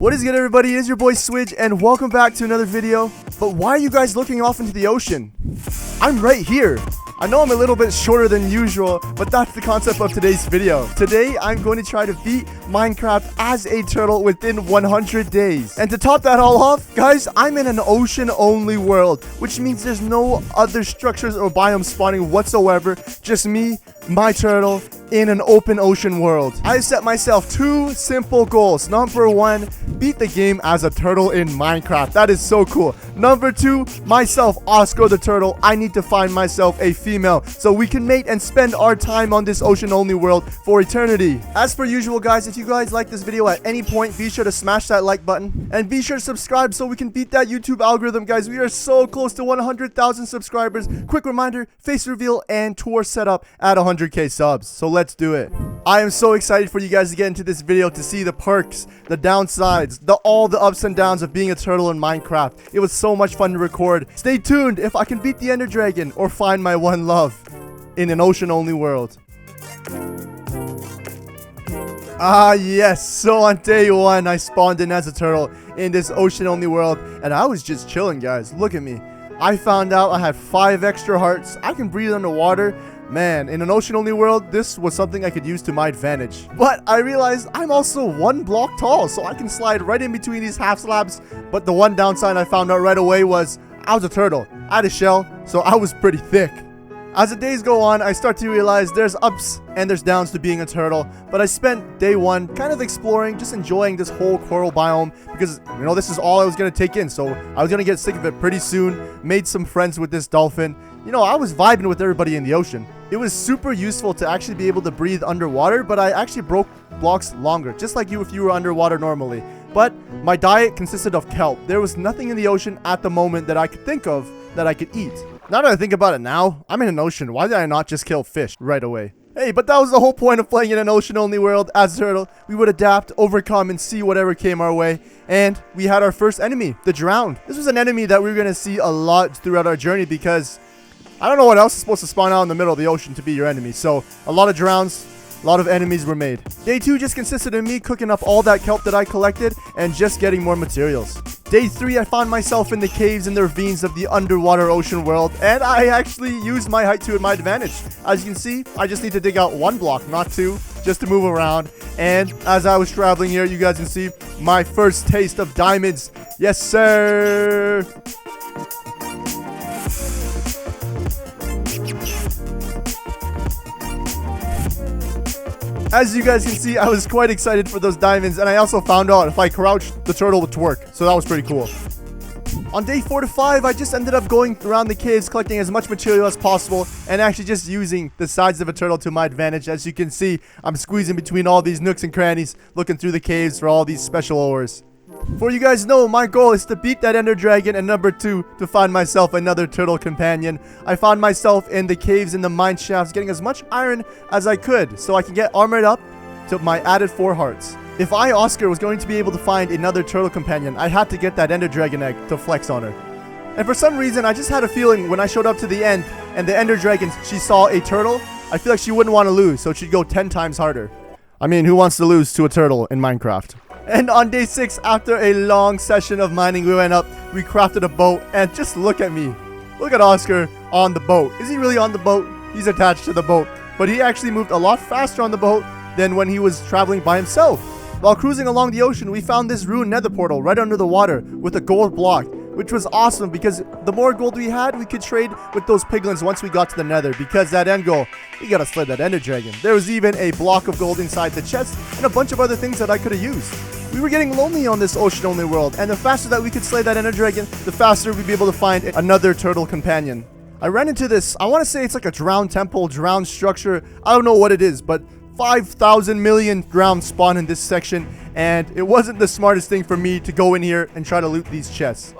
What is good, everybody? It is your boy Swidge, and welcome back to another video. But why are you guys looking off into the ocean? I'm right here. I know I'm a little bit shorter than usual, but that's the concept of today's video. Today, I'm going to try to beat Minecraft as a turtle within 100 days. And to top that all off, guys, I'm in an ocean-only world, which means there's no other structures or biomes spawning whatsoever. Just me, my turtle, in an open ocean world. I set myself two simple goals. Number one, beat the game as a turtle in Minecraft. That is so cool. Number two, myself, Oscar the turtle. I need to find myself a female so we can mate and spend our time on this ocean only world for eternity. As per usual, guys, if you guys like this video at any point, be sure to smash that like button and be sure to subscribe so we can beat that YouTube algorithm, guys. We are so close to 100,000 subscribers. Quick reminder, face reveal and tour setup at 100k subs. So let's do it. I am so excited for you guys to get into this video to see the perks, the downsides, all the ups and downs of being a turtle in Minecraft. It was so much fun to record. Stay tuned if I can beat the Enderdragon or find my one love in an ocean-only world. Ah, yes. So on day one, I spawned in as a turtle in this ocean-only world, and I was just chilling, guys. Look at me. I found out I had 5 extra hearts. I can breathe underwater. Man, in an ocean-only world, this was something I could use to my advantage. But I realized I'm also 1 block tall, so I can slide right in between these half slabs. But the one downside I found out right away was I was a turtle. I had a shell, so I was pretty thick. As the days go on, I start to realize there's ups and there's downs to being a turtle. But I spent day one kind of exploring, just enjoying this whole coral biome because, you know, this is all I was going to take in. So I was going to get sick of it pretty soon. Made some friends with this dolphin. You know, I was vibing with everybody in the ocean. It was super useful to actually be able to breathe underwater, but I actually broke blocks longer, just like you if you were underwater normally. But my diet consisted of kelp. There was nothing in the ocean at the moment that I could think of that I could eat. Now that I think about it now, I'm in an ocean. Why did I not just kill fish right away? Hey, but that was the whole point of playing in an ocean-only world. As a turtle, we would adapt, overcome, and see whatever came our way. And we had our first enemy, the drowned. This was an enemy that we were going to see a lot throughout our journey because I don't know what else is supposed to spawn out in the middle of the ocean to be your enemy. So, a lot of drowns, a lot of enemies were made. Day 2 just consisted of me cooking up all that kelp that I collected and just getting more materials. Day 3, I found myself in the caves and the ravines of the underwater ocean world, and I actually used my height to my advantage. As you can see, I just need to dig out 1 block, not 2, just to move around. And as I was traveling here, you guys can see my first taste of diamonds. Yes, sir! As you guys can see, I was quite excited for those diamonds, and I also found out if I crouched, the turtle would work. So that was pretty cool. On day 4 to 5, I just ended up going around the caves, collecting as much material as possible, and actually just using the sides of a turtle to my advantage. As you can see, I'm squeezing between all these nooks and crannies, looking through the caves for all these special ores. For you guys know, my goal is to beat that Enderdragon, and number 2, to find myself another turtle companion. I found myself in the caves and the mine shafts, getting as much iron as I could, so I can get armored up to my added 4 hearts. If I, Oscar, was going to be able to find another turtle companion, I had to get that Enderdragon egg to flex on her. And for some reason, I just had a feeling when I showed up to the end, and the Enderdragon, she saw a turtle, I feel like she wouldn't want to lose, so she'd go 10 times harder. I mean, who wants to lose to a turtle in Minecraft? And on day 6, after a long session of mining, we went up, we crafted a boat, and just look at me. Look at Oscar on the boat. Is he really on the boat? He's attached to the boat. But he actually moved a lot faster on the boat than when he was traveling by himself. While cruising along the ocean, we found this ruined nether portal right under the water with a gold block, which was awesome because the more gold we had, we could trade with those piglins once we got to the nether, because that end goal, we gotta slay that ender dragon. There was even a block of gold inside the chest and a bunch of other things that I could have used. We were getting lonely on this ocean-only world, and the faster that we could slay that Enderdragon, the faster we'd be able to find another turtle companion. I ran into this, I want to say it's like a drowned temple, drowned structure. I don't know what it is, but 5,000 million drowns spawn in this section, and it wasn't the smartest thing for me to go in here and try to loot these chests.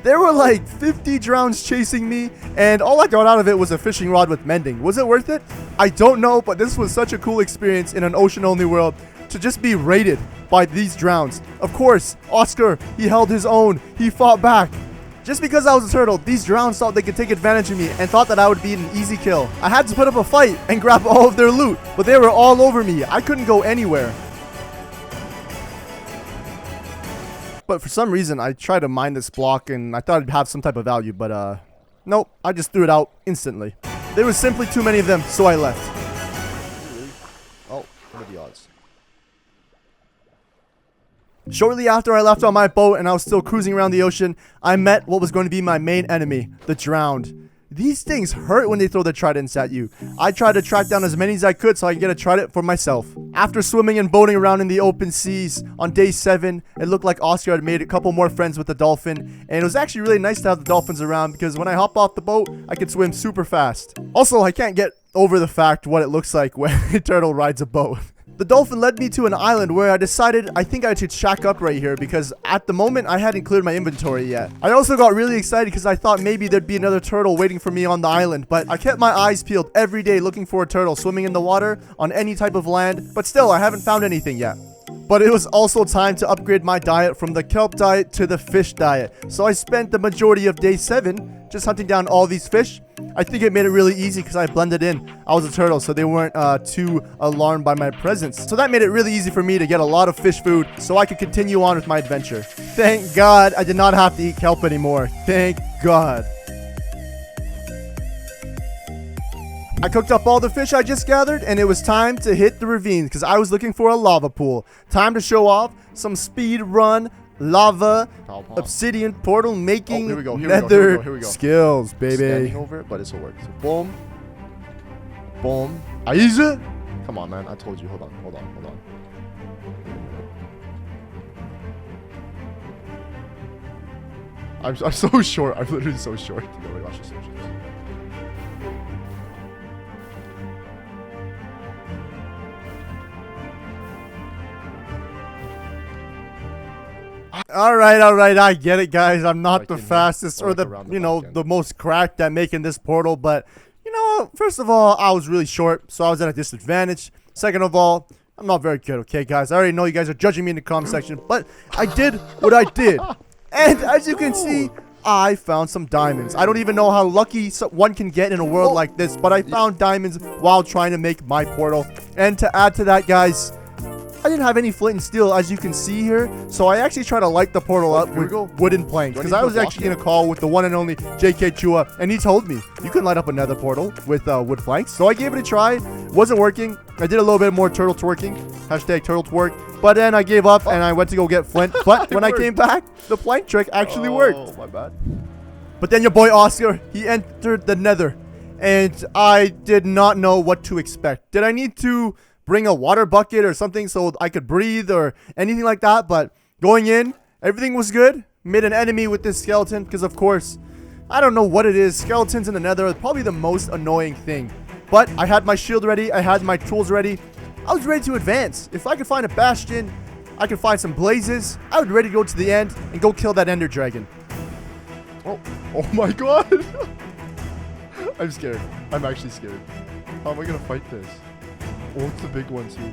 There were like 50 drowns chasing me, and all I got out of it was a fishing rod with mending. Was it worth it? I don't know, but this was such a cool experience in an ocean-only world to just be raided by these drowns. Of course, Oscar, he held his own. He fought back. Just because I was a turtle, these drowns thought they could take advantage of me and thought that I would be an easy kill. I had to put up a fight and grab all of their loot, but they were all over me. I couldn't go anywhere. But for some reason, I tried to mine this block, and I thought it'd have some type of value, but nope. I just threw it out instantly. There was simply too many of them, so I left. Oh, what are the odds? Shortly after I left on my boat and I was still cruising around the ocean, I met what was going to be my main enemy, the drowned. These things hurt when they throw their tridents at you. I tried to track down as many as I could so I could get a trident for myself. After swimming and boating around in the open seas, on day 7, it looked like Oscar had made a couple more friends with the dolphin, and it was actually really nice to have the dolphins around because when I hop off the boat, I could swim super fast. Also, I can't get over the fact what it looks like when a turtle rides a boat. The dolphin led me to an island where I decided I think I should shack up right here because at the moment I hadn't cleared my inventory yet. I also got really excited because I thought maybe there'd be another turtle waiting for me on the island, but I kept my eyes peeled every day looking for a turtle swimming in the water on any type of land, but still I haven't found anything yet. But it was also time to upgrade my diet from the kelp diet to the fish diet. So I spent the majority of day 7 just hunting down all these fish. I think it made it really easy because I blended in. I was a turtle, so they weren't too alarmed by my presence. So that made it really easy for me to get a lot of fish food so I could continue on with my adventure. Thank God I did not have to eat kelp anymore. Thank God. I cooked up all the fish I just gathered, and it was time to hit the ravine because I was looking for a lava pool. Time to show off some speed run, lava, obsidian portal making, nether skills, baby. Standing over it, but this will work. So boom. Boom. Aiza? Come on, man. I told you. Hold on. I'm so short. I'm literally so short. No, wait, watch this. All right. I get it, guys. I'm not the fastest or the, the most cracked at making this portal. But, first of all, I was really short, so I was at a disadvantage. Second of all, I'm not very good, okay, guys? I already know you guys are judging me in the comment section, but I did what I did. And as you can see, I found some diamonds. I don't even know how lucky one can get in a world like this, but I found diamonds while trying to make my portal. And to add to that, guys, I didn't have any flint and steel, as you can see here, so I actually tried to light the portal up with wooden planks, because I was actually in a call with the one and only JK Chua, and he told me, you can light up a nether portal with wood planks. So I gave it a try. It wasn't working. I did a little bit more turtle twerking, hashtag turtle twerk, but then I gave up, and I went to go get flint, but when I came back, the plank trick actually worked. Oh, my bad. But then your boy Oscar, he entered the nether, and I did not know what to expect. Did I need to bring a water bucket or something so I could breathe or anything like that? But going in, everything was good. Made an enemy with this skeleton because, of course, I don't know what it is. Skeletons in the nether are probably the most annoying thing. But I had my shield ready. I had my tools ready. I was ready to advance. If I could find a bastion, I could find some blazes, I was ready to go to the end and go kill that Enderdragon. Oh my God. I'm scared. I'm actually scared. How am I going to fight this? Oh, it's the big one too.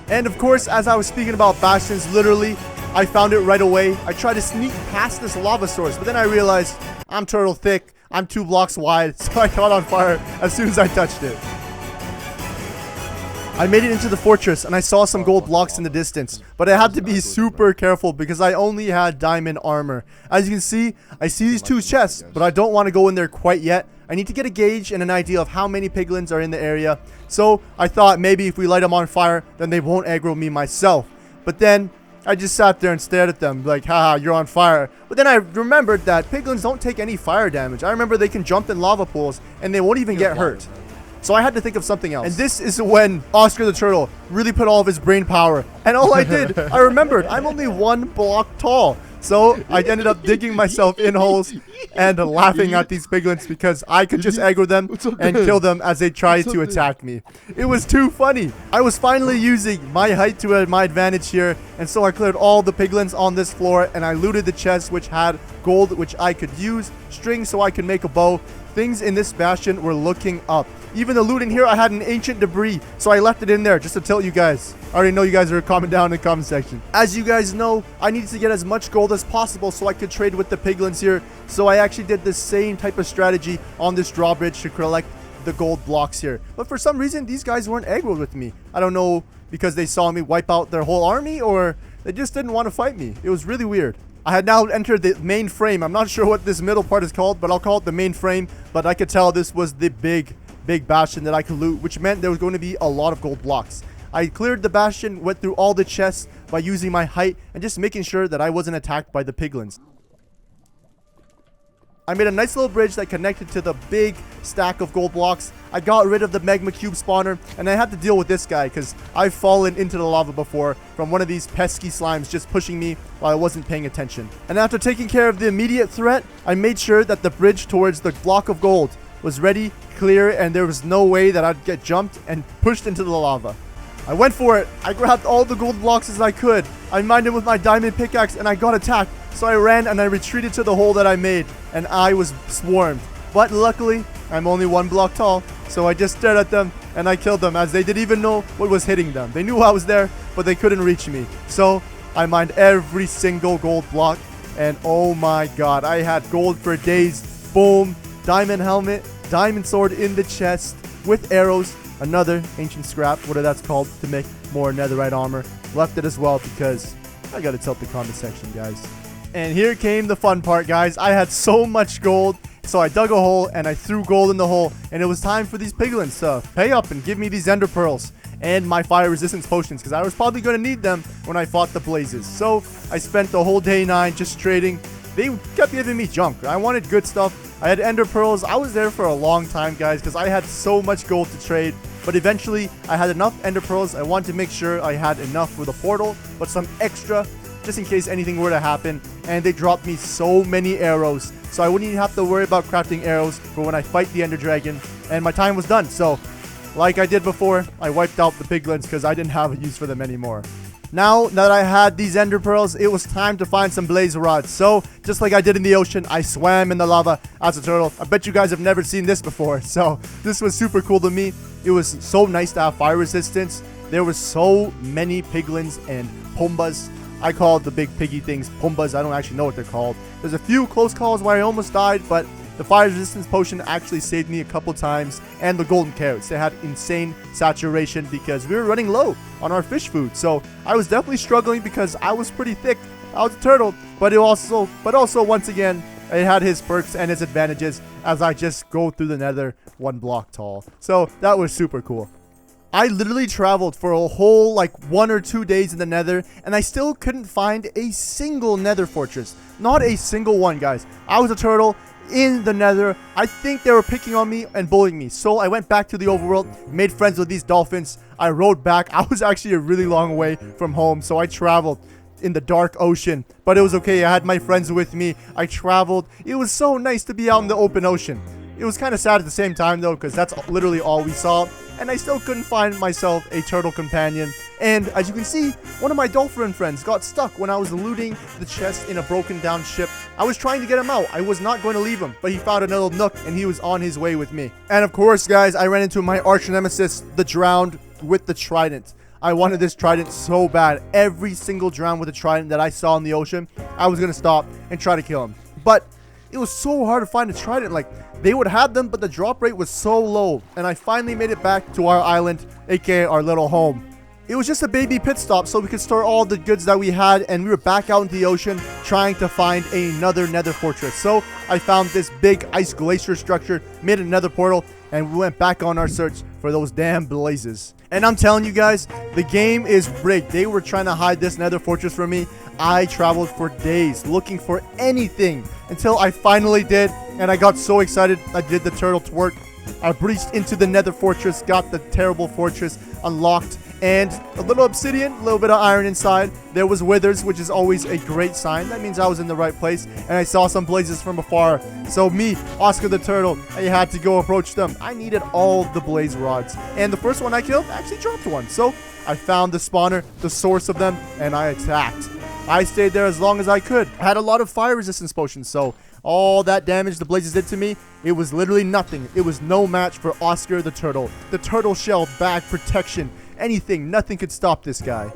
And of course, as I was speaking about bastions, literally, I found it right away. I tried to sneak past this lava source, but then I realized I'm turtle thick. I'm 2 blocks wide, so I caught on fire as soon as I touched it. I made it into the fortress, and I saw some gold blocks in the distance, but I had to be super careful because I only had diamond armor. As you can see, I see these 2 chests, but I don't want to go in there quite yet. I need to get a gauge and an idea of how many piglins are in the area. So I thought maybe if we light them on fire, then they won't aggro me myself. But then I just sat there and stared at them like, haha, you're on fire. But then I remembered that piglins don't take any fire damage. I remember they can jump in lava pools and they won't even get hurt. So I had to think of something else. And this is when Oscar the Turtle really put all of his brain power. And all I did, I remembered, I'm only 1 block tall. So I ended up digging myself in holes and laughing at these piglins because I could just aggro them and kill them as they tried to attack me. It was too funny. I was finally using my height to my advantage here, and so I cleared all the piglins on this floor and I looted the chest which had gold which I could use, string so I could make a bow. Things in this bastion were looking up. Even the loot in here, I had an ancient debris, so I left it in there just to tell you guys. I already know you guys are commenting down in the comment section. As you guys know, I needed to get as much gold as possible so I could trade with the piglins here. So I actually did the same type of strategy on this drawbridge to collect the gold blocks here. But for some reason, these guys weren't aggroed with me. I don't know, because they saw me wipe out their whole army, or They just didn't want to fight me. It was really weird. I had now entered the main frame. I'm not sure what this middle part is called, but I'll call it the main frame. But I could tell this was the big bastion that I could loot, which meant there was going to be a lot of gold blocks. I cleared the bastion, went through all the chests by using my height and just making sure that I wasn't attacked by the piglins. I made a nice little bridge that connected to the big stack of gold blocks. I got rid of the magma cube spawner, and I had to deal with this guy because I've fallen into the lava before from one of these pesky slimes just pushing me while I wasn't paying attention. And after taking care of the immediate threat, I made sure that the bridge towards the block of gold was ready, clear, and there was no way that I'd get jumped and pushed into the lava. I went for it. I grabbed all the gold blocks as I could. I mined him with my diamond pickaxe and I got attacked. So I ran and I retreated to the hole that I made and I was swarmed. But luckily, I'm only 1 block tall. So I just stared at them and I killed them as they didn't even know what was hitting them. They knew I was there, but they couldn't reach me. So I mined every single gold block and oh my god, I had gold for days. Boom, diamond helmet, diamond sword in the chest with arrows. Another ancient scrap, whatever that's called, to make more netherite armor. Left it as well because I gotta tilt the comment section, guys. And here came the fun part, guys. I had so much gold, so I dug a hole and I threw gold in the hole. And it was time for these piglins to pay up and give me these ender pearls and my fire resistance potions because I was probably going to need them when I fought the blazes. So I spent the whole day 9 just trading. They kept giving me junk. I wanted good stuff. I had ender pearls. I was there for a long time, guys, because I had so much gold to trade. But eventually, I had enough ender pearls. I wanted to make sure I had enough for the portal, but some extra just in case anything were to happen. And they dropped me so many arrows, so I wouldn't even have to worry about crafting arrows for when I fight the Enderdragon. And my time was done. So, like I did before, I wiped out the piglins because I didn't have a use for them anymore. Now that I had these ender pearls, it was time to find some blaze rods. So, just like I did in the ocean, I swam in the lava as a turtle. I bet you guys have never seen this before. So, this was super cool to me. It was so nice to have fire resistance. There were so many piglins and pumbas. I call the big piggy things pumbas. I don't actually know what they're called. There's a few close calls where I almost died, but the fire resistance potion actually saved me a couple times. And the golden carrots. They had insane saturation because we were running low on our fish food. So I was definitely struggling because I was pretty thick. I was a turtle, but also once again, it had his perks and his advantages as I just go through the nether 1 block tall. So that was super cool. I literally traveled for a whole 1 or 2 days in the nether and I still couldn't find a single nether fortress. Not a single one, guys. I was a turtle in the nether. I think they were picking on me and bullying me. So I went back to the overworld, made friends with these dolphins. I rode back. I was actually a really long way from home, so I traveled in the dark ocean, but it was okay. I had my friends with me. I traveled. It was so nice to be out in the open ocean. It was kind of sad at the same time though, because that's literally all we saw, and I still couldn't find myself a turtle companion. And as you can see, one of my dolphin friends got stuck when I was looting the chest in a broken down ship. I was trying to get him out. I was not going to leave him, but he found another nook and he was on his way with me. And of course, guys, I ran into my arch nemesis, the drowned with the trident. I wanted this trident so bad. Every single drown with a trident that I saw in the ocean, I was going to stop and try to kill him. But it was so hard to find a trident. They would have them, but the drop rate was so low. And I finally made it back to our island, aka our little home. It was just a baby pit stop so we could store all the goods that we had, and we were back out into the ocean trying to find another nether fortress. So I found this big ice glacier structure, made another portal, and we went back on our search for those damn blazes. And I'm telling you guys, the game is rigged. They were trying to hide this nether fortress from me. I traveled for days looking for anything until I finally did, and I got so excited I did the turtle twerk. I breached into the nether fortress, got the terrible fortress unlocked, and a little obsidian, a little bit of iron inside. There was withers, which is always a great sign. That means I was in the right place, and I saw some blazes from afar. So me, Oscar the Turtle, I had to go approach them. I needed all the blaze rods, and the first one I killed actually dropped one. So I found the spawner, the source of them, and I attacked. I stayed there as long as I could. I had a lot of fire resistance potions, so all that damage the blazes did to me, it was literally nothing. It was no match for Oscar the Turtle. The turtle shell, bag protection, anything, nothing could stop this guy.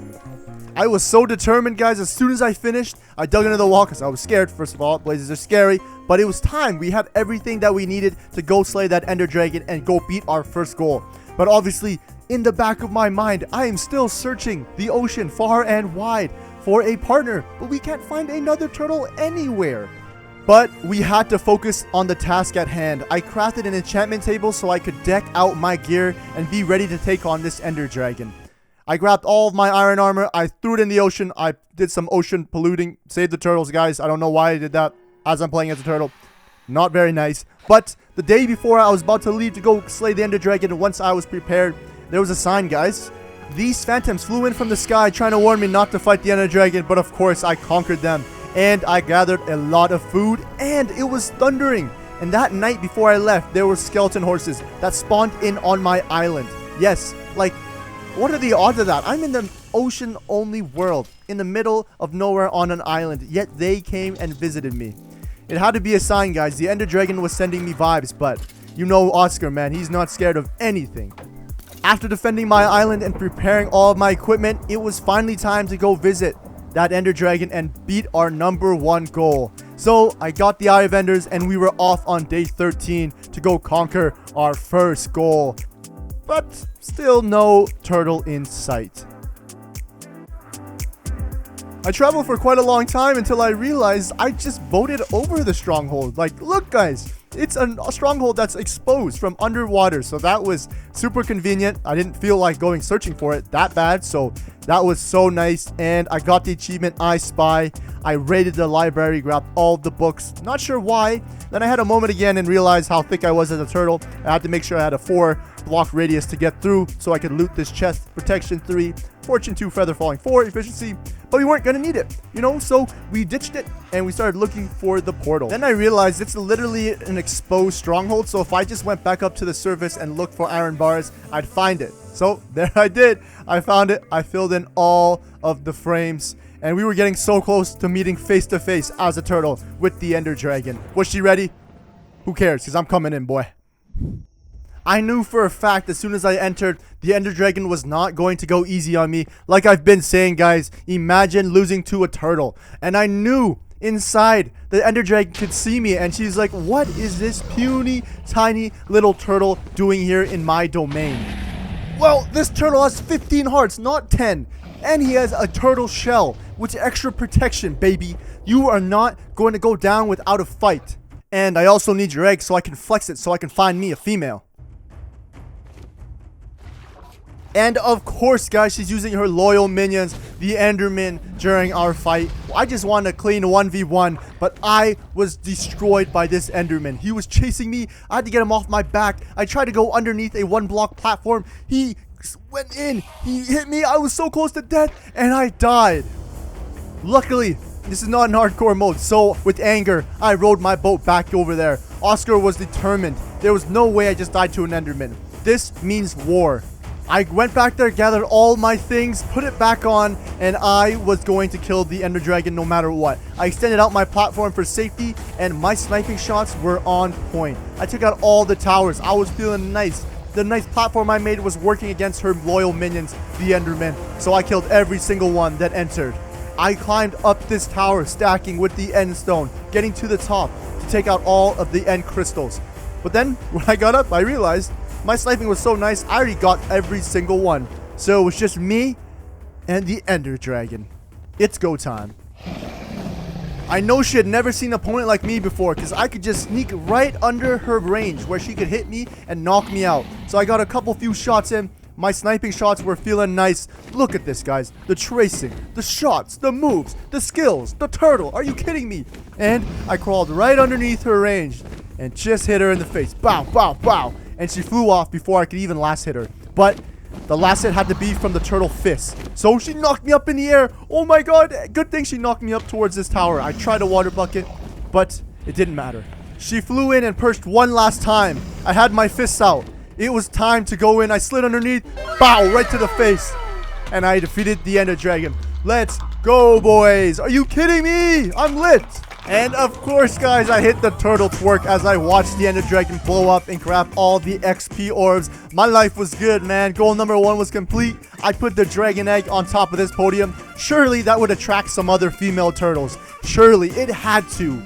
I was so determined, guys. As soon as I finished, I dug into the wall because I was scared. First of all, blazes are scary, but it was time. We had everything that we needed to go slay that Enderdragon and go beat our first goal. But obviously, in the back of my mind, I am still searching the ocean far and wide for a partner, but we can't find another turtle anywhere. But we had to focus on the task at hand. I crafted an enchantment table so I could deck out my gear and be ready to take on this Enderdragon. I grabbed all of my iron armor, I threw it in the ocean, I did some ocean polluting, saved the turtles, guys. I don't know why I did that as I'm playing as a turtle. Not very nice. But the day before I was about to leave to go slay the Enderdragon, once I was prepared, there was a sign, guys. These phantoms flew in from the sky trying to warn me not to fight the Enderdragon, but of course I conquered them. And I gathered a lot of food, and it was thundering. And that night before I left, there were skeleton horses that spawned in on my island. Yes, like, what are the odds of that? I'm in the ocean-only world, in the middle of nowhere on an island, yet they came and visited me. It had to be a sign, guys. The Enderdragon was sending me vibes, but you know Oscar, man, he's not scared of anything. After defending my island and preparing all of my equipment, it was finally time to go visit that Enderdragon and beat our #1 goal. So I got the Eye of Enders and we were off on day 13 to go conquer our first goal. But still no turtle in sight. I traveled for quite a long time until I realized I just voted over the stronghold. Like, look guys, it's a stronghold that's exposed from underwater, so that was super convenient. I didn't feel like going searching for it that bad, so that was so nice. And I got the achievement I Spy. I raided the library, grabbed all the books, not sure why. Then I had a moment again and realized how thick I was as a turtle. I had to make sure I had a 4-block radius to get through so I could loot this chest. Protection 3, Fortune 2, Feather Falling 4, Efficiency, but we weren't gonna need it, you know, so we ditched it and we started looking for the portal. Then I realized it's literally an exposed stronghold, so if I just went back up to the surface and looked for iron bars, I'd find it. So there I did. I found it. I filled in all of the frames, and we were getting so close to meeting face to face as a turtle with the Enderdragon. Was she ready? Who cares, because I'm coming in, boy. I knew for a fact as soon as I entered, the Enderdragon was not going to go easy on me. Like I've been saying, guys, imagine losing to a turtle. And I knew inside the Enderdragon could see me, and she's like, what is this puny, tiny little turtle doing here in my domain? Well, this turtle has 15 hearts, not 10. And he has a turtle shell, which extra protection, baby. You are not going to go down without a fight. And I also need your egg so I can flex it so I can find me a female. And of course, guys, she's using her loyal minions, the Endermen, during our fight. I just wanted to clean 1v1, but I was destroyed by this Enderman. He was chasing me. I had to get him off my back. I tried to go underneath a 1-block platform. He went in. He hit me. I was so close to death, and I died. Luckily, this is not in hardcore mode, so with anger, I rowed my boat back over there. Oscar was determined. There was no way I just died to an Enderman. This means war. I went back there, gathered all my things, put it back on, and I was going to kill the Enderdragon no matter what. I extended out my platform for safety, and my sniping shots were on point. I took out all the towers. I was feeling nice. The nice platform I made was working against her loyal minions, the Endermen, so I killed every single one that entered. I climbed up this tower, stacking with the end stone, getting to the top to take out all of the end crystals. But then, when I got up, I realized my sniping was so nice, I already got every single one. So it was just me and the Enderdragon. It's go time. I know she had never seen an opponent like me before, because I could just sneak right under her range where she could hit me and knock me out. So I got a few shots in. My sniping shots were feeling nice. Look at this, guys. The tracing, the shots, the moves, the skills, the turtle. Are you kidding me? And I crawled right underneath her range and just hit her in the face. Bow, bow, bow. And she flew off before I could even last hit her. But the last hit had to be from the turtle fist. So she knocked me up in the air. Oh my god. Good thing she knocked me up towards this tower. I tried a water bucket, but it didn't matter. She flew in and perched one last time. I had my fists out. It was time to go in. I slid underneath. Bow, right to the face. And I defeated the Enderdragon. Let's go, boys. Are you kidding me? I'm lit. And of course, guys, I hit the turtle twerk as I watched the Enderdragon blow up and grab all the XP orbs. My life was good, man. Goal number 1 was complete. I put the dragon egg on top of this podium. Surely that would attract some other female turtles. Surely it had to.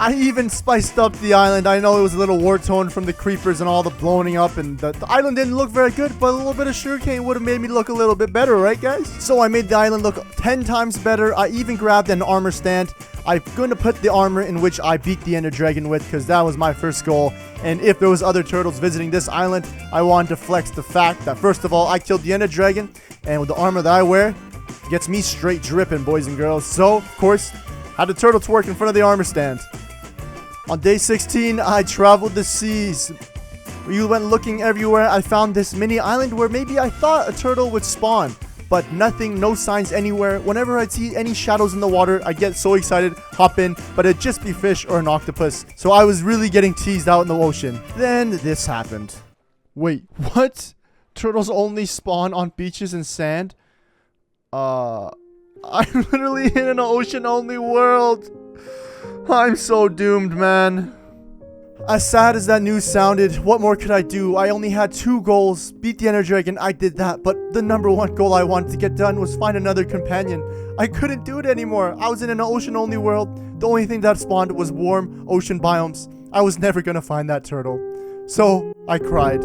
I even spiced up the island. I know it was a little war-torn from the creepers and all the blowing up, and the island didn't look very good, but a little bit of sugarcane would have made me look a little bit better, right, guys? So I made the island look 10 times better. I even grabbed an armor stand. I'm going to put the armor in which I beat the Enderdragon with, because that was my first goal. And if there was other turtles visiting this island, I wanted to flex the fact that, first of all, I killed the Enderdragon, and with the armor that I wear, gets me straight dripping, boys and girls. So, of course, had the turtle twerk in front of the armor stand. On day 16, I traveled the seas. We went looking everywhere. I found this mini island where maybe I thought a turtle would spawn, but nothing, no signs anywhere. Whenever I see any shadows in the water, I get so excited, hop in, but it'd just be fish or an octopus. So I was really getting teased out in the ocean. Then this happened. Wait, what? Turtles only spawn on beaches and sand? I'm literally in an ocean-only world. I'm so doomed, man. As sad as that news sounded, what more could I do? I only had 2 goals. Beat the Enderdragon, I did that. But the number 1 goal I wanted to get done was find another companion. I couldn't do it anymore. I was in an ocean-only world. The only thing that spawned was warm ocean biomes. I was never gonna find that turtle. So, I cried.